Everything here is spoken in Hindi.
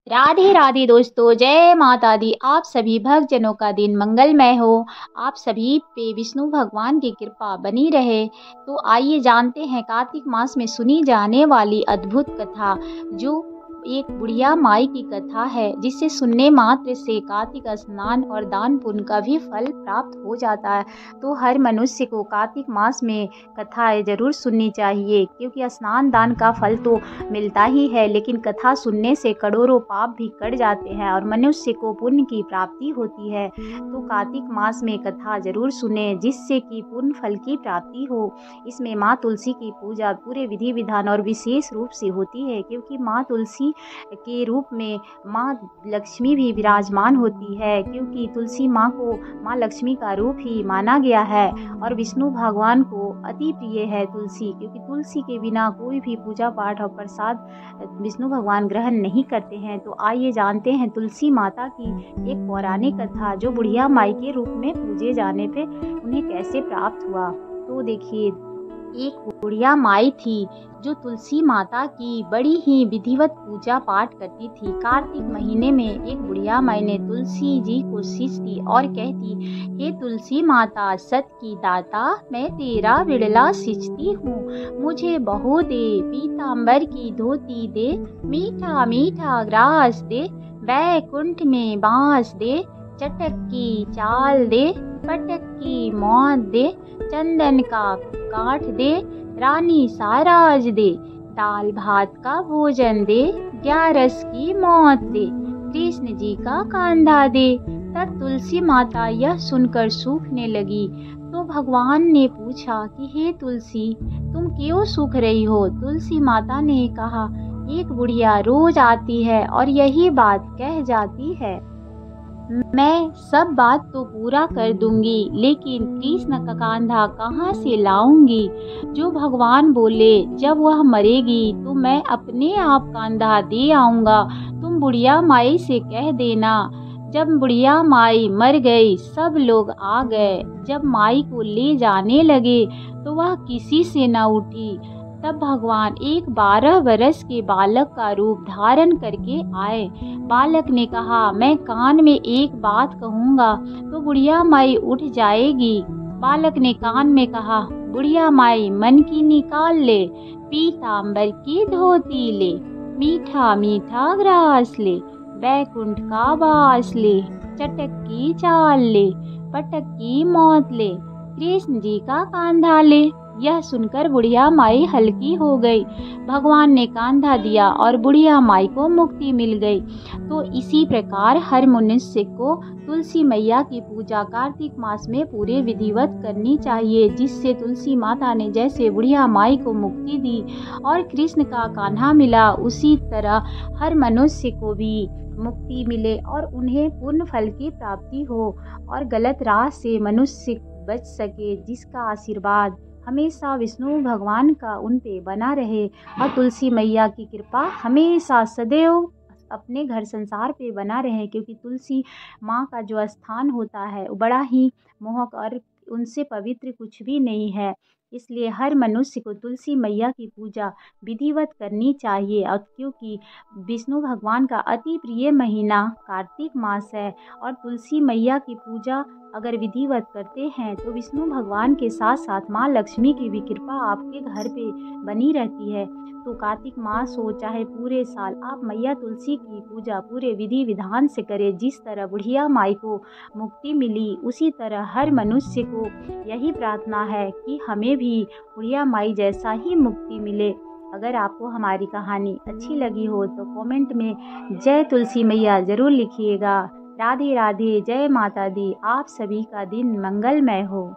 राधे राधे दोस्तों, जय माता दी। आप सभी भक्तजनों का दिन मंगलमय हो। आप सभी पे विष्णु भगवान की कृपा बनी रहे। तो आइए जानते हैं कार्तिक मास में सुनी जाने वाली अद्भुत कथा, जो एक बुढ़िया माई की कथा है, जिसे सुनने मात्र से कार्तिक स्नान और दान पुण्य का भी फल प्राप्त हो जाता है। तो हर मनुष्य को कार्तिक मास में कथाएं जरूर सुननी चाहिए, क्योंकि स्नान दान का फल तो मिलता ही है, लेकिन कथा सुनने से करोड़ों पाप भी कट जाते हैं और मनुष्य को पुण्य की प्राप्ति होती है। तो कार्तिक मास में कथा जरूर सुने, जिससे कि पुण्य फल की प्राप्ति हो। इसमें माँ तुलसी की पूजा पूरे विधि विधान और विशेष रूप से होती है, क्योंकि माँ तुलसी के रूप में माँ लक्ष्मी भी विराजमान होती है, क्योंकि तुलसी माँ को माँ लक्ष्मी का रूप ही माना गया है। और विष्णु भगवान को अति प्रिय है तुलसी, क्योंकि तुलसी के बिना कोई भी पूजा पाठ और प्रसाद विष्णु भगवान ग्रहण नहीं करते हैं। तो आइए जानते हैं तुलसी माता की एक पौराणिक कथा, जो बुढ़िया माई के रूप में पूजे जाने पे उन्हें कैसे प्राप्त हुआ। तो देखिए, एक बुढ़िया माई थी जो तुलसी माता की बड़ी ही विधिवत पूजा पाठ करती थी। कार्तिक महीने में एक बुढ़िया माई ने तुलसी जी को शीश दी और कहती, हे तुलसी माता सत की दाता, मैं तेरा विड़ला सिंचती हूँ। मुझे बहू दे, पीताम्बर की धोती दे, मीठा मीठा ग्रास दे, वैकुंठ में बांस दे, चटक की चाल दे, पटक की मौत दे, चंदन का काठ दे, रानी साराज दे, दाल भात का भोजन दे, ग्यारस की मौत दे, कृष्ण जी का कांधा दे। तब तुलसी माता यह सुनकर सूखने लगी। तो भगवान ने पूछा कि हे तुलसी, तुम क्यों सूख रही हो। तुलसी माता ने कहा, एक बुढ़िया रोज आती है और यही बात कह जाती है, मैं सब बात तो पूरा कर दूंगी, लेकिन कृष्ण का कांधा कहाँ से लाऊंगी। जो भगवान बोले जब वह मरेगी तो मैं अपने आप कांधा दे आऊंगा। तुम बुढ़िया माई से कह देना। जब बुढ़िया माई मर गई, सब लोग आ गए। जब माई को ले जाने लगे तो वह किसी से न उठी। तब भगवान एक 12 वर्ष के बालक का रूप धारण करके आए। बालक ने कहा, मैं कान में एक बात कहूँगा तो बुढ़िया माई उठ जाएगी। बालक ने कान में कहा, बुढ़िया माई मन की निकाल ले, पीताम्बर की धोती ले, मीठा मीठा ग्रास ले, बैकुंठ का बास ले, चटक की चाल ले, पटक की मौत ले, कृष्ण जी का कांधा ले। यह सुनकर बुढ़िया माई हल्की हो गई। भगवान ने कांधा दिया और बुढ़िया माई को मुक्ति मिल गई। तो इसी प्रकार हर मनुष्य को तुलसी मैया की पूजा कार्तिक मास में पूरे विधिवत करनी चाहिए, जिससे तुलसी माता ने जैसे बुढ़िया माई को मुक्ति दी और कृष्ण का कान्हा मिला, उसी तरह हर मनुष्य को भी मुक्ति मिले और उन्हें पूर्ण फल की प्राप्ति हो और गलत राह से मनुष्य बच सके, जिसका आशीर्वाद हमेशा विष्णु भगवान का उन पे बना रहे और तुलसी मैया की कृपा हमेशा सदैव अपने घर संसार पे बना रहे, क्योंकि तुलसी माँ का जो स्थान होता है वो बड़ा ही मोहक और उनसे पवित्र कुछ भी नहीं है। इसलिए हर मनुष्य को तुलसी मैया की पूजा विधिवत करनी चाहिए। और क्योंकि विष्णु भगवान का अति प्रिय महीना कार्तिक मास है और तुलसी मैया की पूजा अगर विधिवत करते हैं तो विष्णु भगवान के साथ साथ माँ लक्ष्मी की भी कृपा आपके घर पे बनी रहती है। तो कार्तिक मास हो चाहे पूरे साल, आप मैया तुलसी की पूजा पूरे विधि विधान से करें। जिस तरह बुढ़िया माई को मुक्ति मिली, उसी तरह हर मनुष्य को यही प्रार्थना है कि हमें भी बुढ़िया माई जैसा ही मुक्ति मिले। अगर आपको हमारी कहानी अच्छी लगी हो तो कमेंट में जय तुलसी मैया ज़रूर लिखिएगा। राधे राधे, जय माता दी। आप सभी का दिन मंगलमय हो।